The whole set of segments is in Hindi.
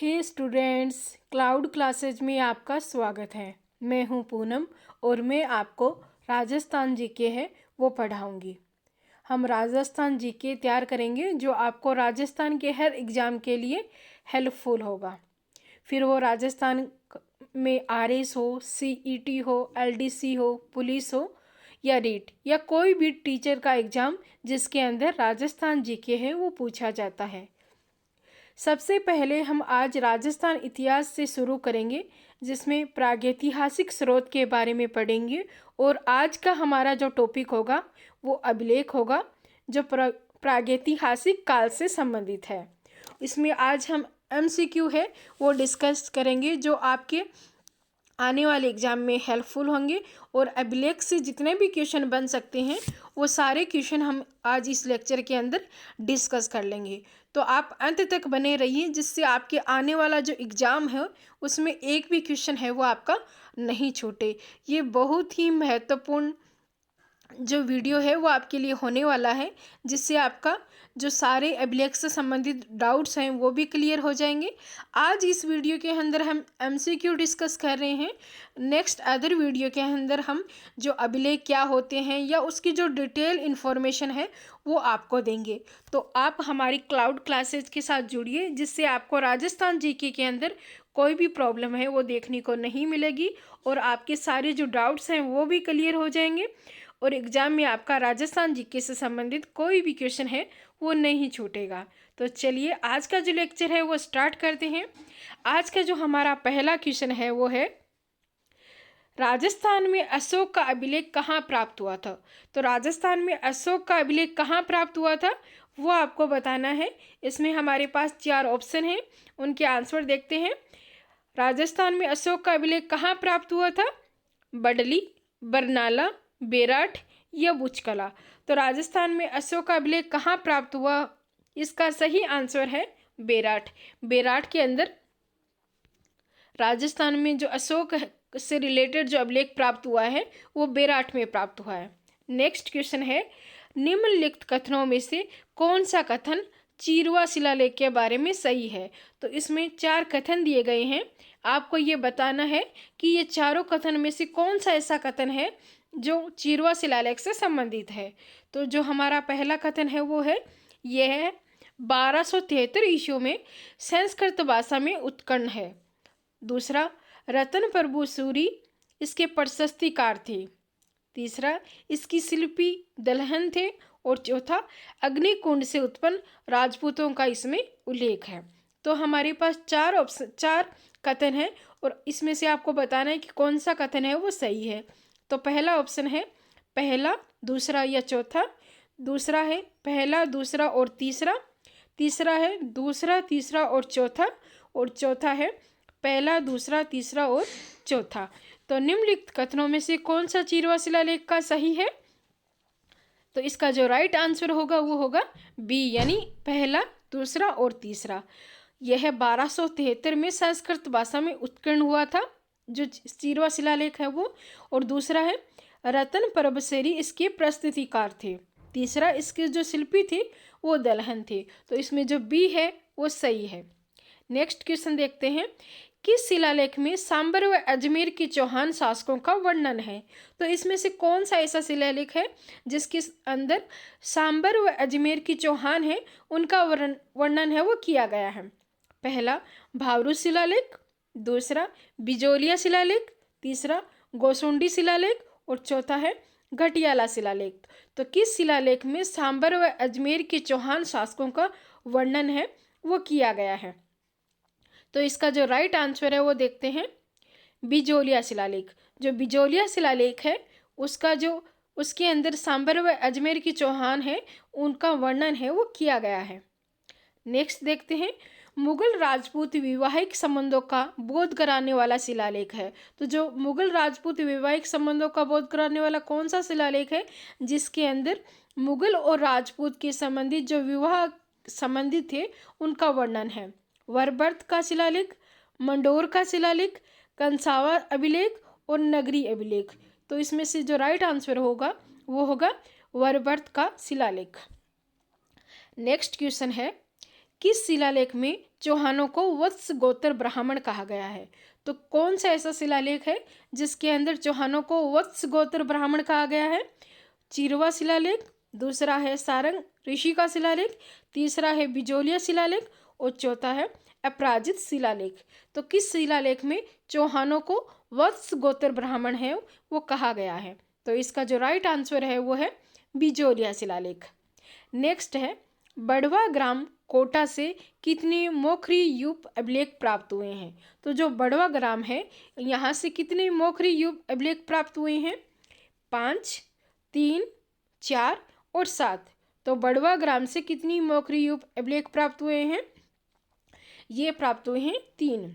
हे स्टूडेंट्स, क्लाउड क्लासेज में आपका स्वागत है। मैं हूं पूनम और मैं आपको राजस्थान जीके है वो पढ़ाऊंगी। हम राजस्थान जीके तैयार करेंगे जो आपको राजस्थान के हर एग्ज़ाम के लिए हेल्पफुल होगा। फिर वो राजस्थान में आरएस हो, सीईटी हो, एलडीसी हो, पुलिस हो या रीट या कोई भी टीचर का एग्ज़ाम जिसके अंदर राजस्थान जीके है वो पूछा जाता है। सबसे पहले हम आज राजस्थान इतिहास से शुरू करेंगे जिसमें प्रागैतिहासिक स्रोत के बारे में पढ़ेंगे। और आज का हमारा जो टॉपिक होगा वो अभिलेख होगा जो प्रागैतिहासिक काल से संबंधित है। इसमें आज हम एमसीक्यू है वो डिस्कस करेंगे जो आपके आने वाले एग्ज़ाम में हेल्पफुल होंगे। और अभिलेख से जितने भी क्वेश्चन बन सकते हैं वो सारे क्वेश्चन हम आज इस लेक्चर के अंदर डिस्कस कर लेंगे। तो आप अंत तक बने रहिए जिससे आपके आने वाला जो एग्ज़ाम है उसमें एक भी क्वेश्चन है वो आपका नहीं छूटे। ये बहुत ही महत्वपूर्ण जो वीडियो है वो आपके लिए होने वाला है जिससे आपका जो सारे अभिलेख से संबंधित डाउट्स हैं वो भी क्लियर हो जाएंगे। आज इस वीडियो के अंदर हम एमसीक्यू डिस्कस कर रहे हैं। नेक्स्ट अदर वीडियो के अंदर हम जो अभिलेख क्या होते हैं या उसकी जो डिटेल इन्फॉर्मेशन है वो आपको देंगे। तो आप हमारी क्लाउड क्लासेज के साथ जुड़िए जिससे आपको राजस्थान जीके के अंदर कोई भी प्रॉब्लम है वो देखने को नहीं मिलेगी और आपके सारे जो डाउट्स हैं वो भी क्लियर हो जाएंगे और एग्ज़ाम में आपका राजस्थान जीके से संबंधित कोई भी क्वेश्चन है वो नहीं छूटेगा। तो चलिए आज का जो लेक्चर है वो स्टार्ट करते हैं। आज का जो हमारा पहला क्वेश्चन है वो है राजस्थान में अशोक का अभिलेख कहाँ प्राप्त हुआ था। तो राजस्थान में अशोक का अभिलेख कहाँ प्राप्त हुआ था वो आपको बताना है। इसमें हमारे पास 4 ऑप्शन हैं, उनके आंसर देखते हैं। राजस्थान में अशोक का अभिलेख कहाँ प्राप्त हुआ था? बडली, बरनाला, बेराठ या बुचकला। तो राजस्थान में अशोक का अभिलेख कहाँ प्राप्त हुआ? इसका सही आंसर है बेराठ। बेराठ के अंदर राजस्थान में जो अशोक से रिलेटेड जो अभिलेख प्राप्त हुआ है वो बेराठ में प्राप्त हुआ है। नेक्स्ट क्वेश्चन है निम्नलिखित कथनों में से कौन सा कथन चिरवा शिलालेख के बारे में सही है। तो इसमें 4 कथन दिए गए हैं, आपको ये बताना है कि ये चारों कथन में से कौन सा ऐसा कथन है जो चिरवा शिलालेख से संबंधित है। तो जो हमारा पहला कथन है वो है यह है 1273 ईस्वी में संस्कृत भाषा में उत्कीर्ण है। दूसरा, रतन प्रभु सूरी इसके प्रशस्तिकार थे। तीसरा, इसकी शिल्पी दलहन थे। और चौथा, अग्निकुंड से उत्पन्न राजपूतों का इसमें उल्लेख है। तो हमारे पास 4 कथन है और इसमें से आपको बताना है कि कौन सा कथन है वो सही है। तो पहला ऑप्शन है पहला, दूसरा या चौथा। दूसरा है पहला, दूसरा और तीसरा। तीसरा है दूसरा, तीसरा और चौथा। और चौथा है पहला, दूसरा, तीसरा और चौथा। तो निम्नलिखित कथनों में से कौन सा चिरवा शिलालेख का सही है? तो इसका जो राइट आंसर होगा वो होगा बी, यानी पहला, दूसरा और तीसरा। यह 1273 में संस्कृत भाषा में उत्कीर्ण हुआ था जो चिरवा शिलालेख है वो। और दूसरा है रतन प्रभसेरी इसके प्रस्तुतिकार थे। तीसरा, इसके जो शिल्पी थे वो दलहन थे। तो इसमें जो बी है वो सही है। नेक्स्ट क्वेश्चन देखते हैं किस शिलालेख में सांबर व अजमेर के चौहान शासकों का वर्णन है। तो इसमें से कौन सा ऐसा शिलालेख है जिसके अंदर सांबर व अजमेर की चौहान है उनका वर्णन है वो किया गया है। पहला, भावरू शिलालेख। दूसरा, बिजोलिया शिलालेख। तीसरा, गोसुंडी शिलालेख। और चौथा है घटियाला शिलालेख। तो किस शिलालेख में सांबर व अजमेर के चौहान शासकों का वर्णन है वो किया गया है? तो इसका जो राइट आंसर है वो देखते हैं बिजोलिया शिलालेख। जो बिजोलिया शिलालेख है उसके अंदर सांबर व अजमेर की चौहान है उनका वर्णन है वो किया गया है। नेक्स्ट देखते हैं मुगल राजपूत वैवाहिक संबंधों का बोध कराने वाला शिलालेख है। तो जो मुगल राजपूत वैवाहिक संबंधों का बोध कराने वाला कौन सा शिलालेख है जिसके अंदर मुगल और राजपूत के संबंधित जो विवाह संबंधित थे उनका वर्णन है? वरबर्त का शिलालेख, मंडोर का शिलालेख, कंसावा अभिलेख और नगरी अभिलेख। तो इसमें से जो राइट आंसर होगा वो होगा वरबर्त का शिलालेख। नेक्स्ट क्वेश्चन है किस शिलालेख में चौहानों को वत्स गोत्र ब्राह्मण कहा गया है? तो कौन सा ऐसा शिलालेख है जिसके अंदर चौहानों को वत्स गोत्र ब्राह्मण कहा गया है? चिरवा शिलालेख, दूसरा है सारंग ऋषि का शिलालेख, तीसरा है बिजोलिया शिलालेख और चौथा है अपराजित शिलालेख। तो किस शिलालेख में चौहानों को वत्स गोत्र ब्राह्मण है वो कहा गया है? तो इसका जो राइट आंसर है वो है बिजोलिया शिलालेख। नेक्स्ट है, बड़वा ग्राम कोटा से कितने मोखरी युग अभिलेख प्राप्त हुए हैं? तो जो बड़वा ग्राम है यहाँ से कितने मोखरी युग अभिलेख प्राप्त हुए हैं? 5, 3, 4 और 7। तो बड़वा ग्राम से कितनी मोखरी युग अभिलेख प्राप्त हुए हैं? ये प्राप्त हुए हैं 3।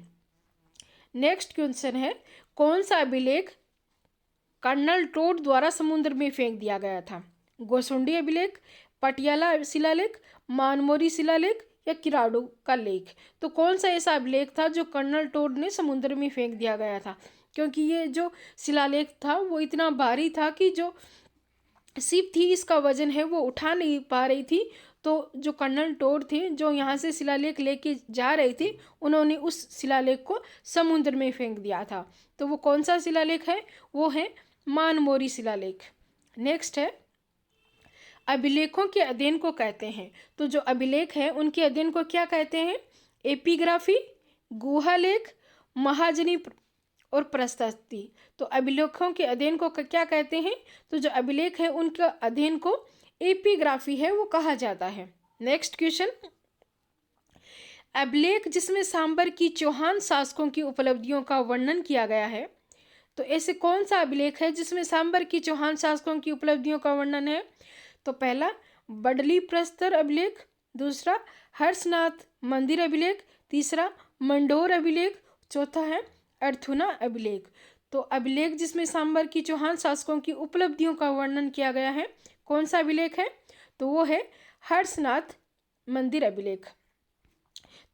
नेक्स्ट क्वेश्चन है, कौन सा अभिलेख कर्नल टोड द्वारा समुद्र में फेंक दिया गया था? गोसुंडी अभिलेख, पटियाला शिलालेख, मानमोरी शिलालेख या किराडू का लेख? तो कौन सा ऐसा अभिलेख था जो कर्नल टोड ने समुद्र में फेंक दिया गया था? क्योंकि ये जो शिलालेख था वो इतना भारी था कि जो शिप थी इसका वजन है वो उठा नहीं पा रही थी। तो जो कर्नल टोड थे जो यहाँ से शिलालेख लेके जा रहे थे उन्होंने उस शिलालेख को समुद्र में फेंक दिया था। तो वो कौन सा शिलालेख है? वो है मानमोरी शिलालेख। नेक्स्ट है, अभिलेखों के अध्ययन को कहते हैं। तो जो अभिलेख है उनके अध्ययन को क्या कहते हैं? एपिग्राफी, गुहालेख, महाजनी और प्रशस्ति। तो अभिलेखों के अध्ययन को क्या कहते हैं? तो जो अभिलेख है उनका अध्ययन को एपिग्राफी है वो कहा जाता है। नेक्स्ट क्वेश्चन, अभिलेख जिसमें सांबर की चौहान शासकों की उपलब्धियों का वर्णन किया गया है। तो ऐसे कौन सा अभिलेख है जिसमें सांबर की चौहान शासकों की उपलब्धियों का वर्णन है? तो पहला बडली प्रस्तर अभिलेख, दूसरा हर्षनाथ मंदिर अभिलेख, तीसरा मंडोर अभिलेख, चौथा है अर्थुना अभिलेख। तो अभिलेख जिसमें सांबर की चौहान शासकों की उपलब्धियों का वर्णन किया गया है कौन सा अभिलेख है? तो वो है हर्षनाथ मंदिर अभिलेख।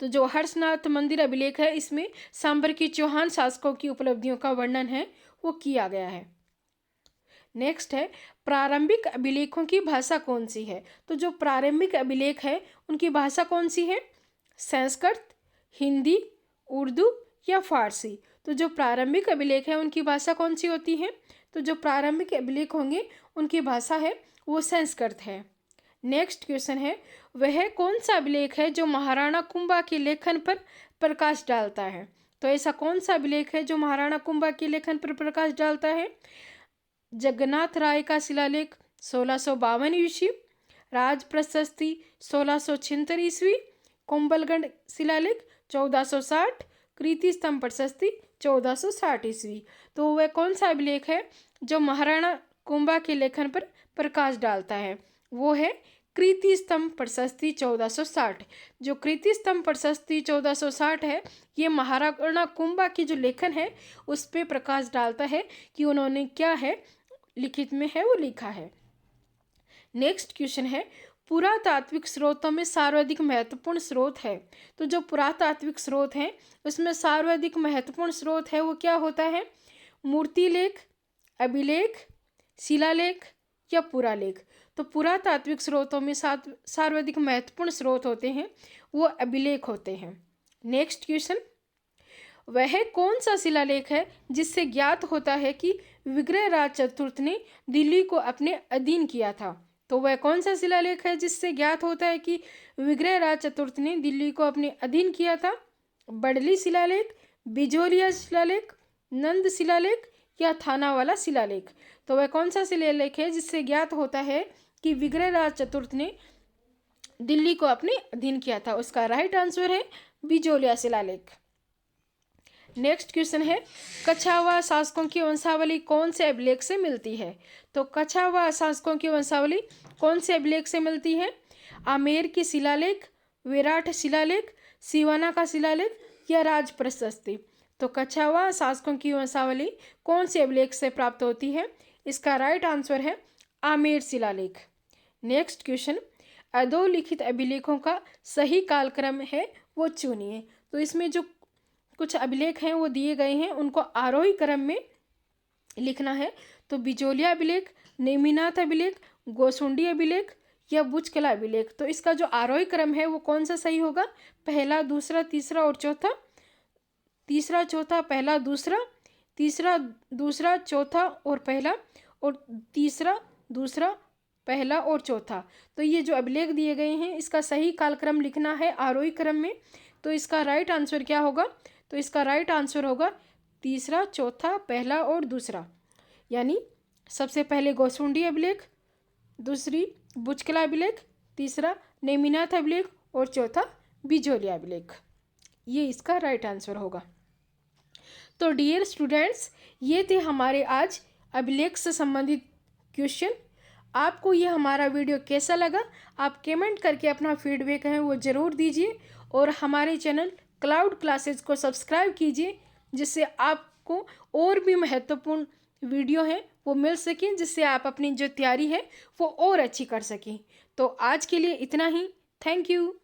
तो जो हर्षनाथ मंदिर अभिलेख है इसमें सांबर की चौहान शासकों की उपलब्धियों का वर्णन है वो किया गया है। नेक्स्ट है, प्रारंभिक अभिलेखों की भाषा कौन सी है? तो जो प्रारंभिक अभिलेख है उनकी भाषा कौन सी है? संस्कृत, हिंदी, उर्दू या फारसी? तो जो प्रारंभिक अभिलेख है उनकी भाषा कौन सी होती है? तो जो प्रारंभिक अभिलेख होंगे उनकी भाषा है वो संस्कृत है। नेक्स्ट क्वेश्चन है, वह कौन सा अभिलेख है जो महाराणा कुंभा के लेखन पर प्रकाश डालता है? तो ऐसा कौन सा अभिलेख है जो महाराणा कुंभा के लेखन पर प्रकाश डालता है? जगन्नाथ राय का शिलालेख 1652 ईस्वी, राज प्रशस्ति 1676 ईस्वी, कुंभलगढ़ शिलालेख 1460, कृति स्तंभ प्रशस्ति 1460 ईस्वी। तो वह कौन सा अभिलेख है जो महाराणा कुंभा के लेखन पर प्रकाश डालता है? वो है कृति स्तंभ प्रशस्ति 1460। जो कृति स्तंभ प्रशस्ति 1460 है ये महाराणा कुंभा की जो लेखन है उस पर प्रकाश डालता है कि उन्होंने क्या है लिखित में है वो लिखा है। नेक्स्ट क्वेश्चन है, पुरातात्विक स्रोतों में सर्वाधिक महत्वपूर्ण स्रोत है। तो जो पुरातात्विक स्रोत है उसमें सर्वाधिक महत्वपूर्ण स्रोत है वो क्या होता है? मूर्तिलेख, अभिलेख, शिलालेख या पुरालेख? तो पुरातात्विक स्रोतों में सर्वाधिक महत्वपूर्ण स्रोत होते हैं वो अभिलेख होते हैं। नेक्स्ट क्वेश्चन, वह कौन सा शिलालेख है जिससे ज्ञात होता है कि विग्रहराज चतुर्थ ने दिल्ली को अपने अधीन किया था? तो वह कौन सा शिलालेख है जिससे ज्ञात होता है कि विग्रहराज चतुर्थ ने दिल्ली को अपने अधीन किया था? बडली शिलालेख, बिजोलिया शिलालेख, नंद शिलालेख या थानावाला शिलालेख? तो वह कौन सा शिलालेख है जिससे ज्ञात होता है कि विग्रहराज चतुर्थ ने दिल्ली को अपने अधीन किया था? उसका राइट आंसर है बिजोलिया शिलालेख। नेक्स्ट क्वेश्चन है, कछावा शासकों की वंशावली कौन से अभिलेख से मिलती है? तो कछावा शासकों की वंशावली कौन से अभिलेख से मिलती है? आमेर की शिलालेख, विराट शिलालेख, सिवाना का शिलालेख या राज प्रशस्ति? तो कछावा शासकों की वंशावली कौन से अभिलेख से प्राप्त होती है? इसका राइट आंसर है आमेर शिलालेख। नेक्स्ट क्वेश्चन, अधोलिखित अभिलेखों का सही कालक्रम है वो चुनिए। तो इसमें जो कुछ अभिलेख हैं वो दिए गए हैं उनको आरोही क्रम में लिखना है। तो बिजोलिया अभिलेख, नेमिनाथ अभिलेख, गोसुंडी अभिलेख या बुचकला अभिलेख। तो इसका जो आरोही क्रम है वो कौन सा सही होगा? पहला, दूसरा, तीसरा और चौथा। तीसरा, चौथा, पहला, दूसरा, तीसरा, दूसरा, चौथा और पहला, और तीसरा, दूसरा, पहला और चौथा। तो ये जो अभिलेख दिए गए हैं इसका सही कालक्रम लिखना है आरोही क्रम में। तो इसका राइट आंसर क्या होगा? तो इसका राइट आंसर होगा तीसरा, चौथा, पहला और दूसरा। यानी सबसे पहले गोसुंडी अभिलेख, दूसरी बुचकला अभिलेख, तीसरा नेमिनाथ अभिलेख और चौथा बिजोलिया अभिलेख। ये इसका राइट आंसर होगा। तो डियर स्टूडेंट्स, ये थे हमारे आज अभिलेख से संबंधित क्वेश्चन। आपको ये हमारा वीडियो कैसा लगा? आप कमेंट करके अपना फीडबैक है वो ज़रूर दीजिए, और हमारे चैनल क्लाउड क्लासेस को सब्सक्राइब कीजिए, जिससे आपको और भी महत्वपूर्ण वीडियो है वो मिल सकें, जिससे आप अपनी जो तैयारी है वो और अच्छी कर सकें। तो आज के लिए इतना ही। Thank you.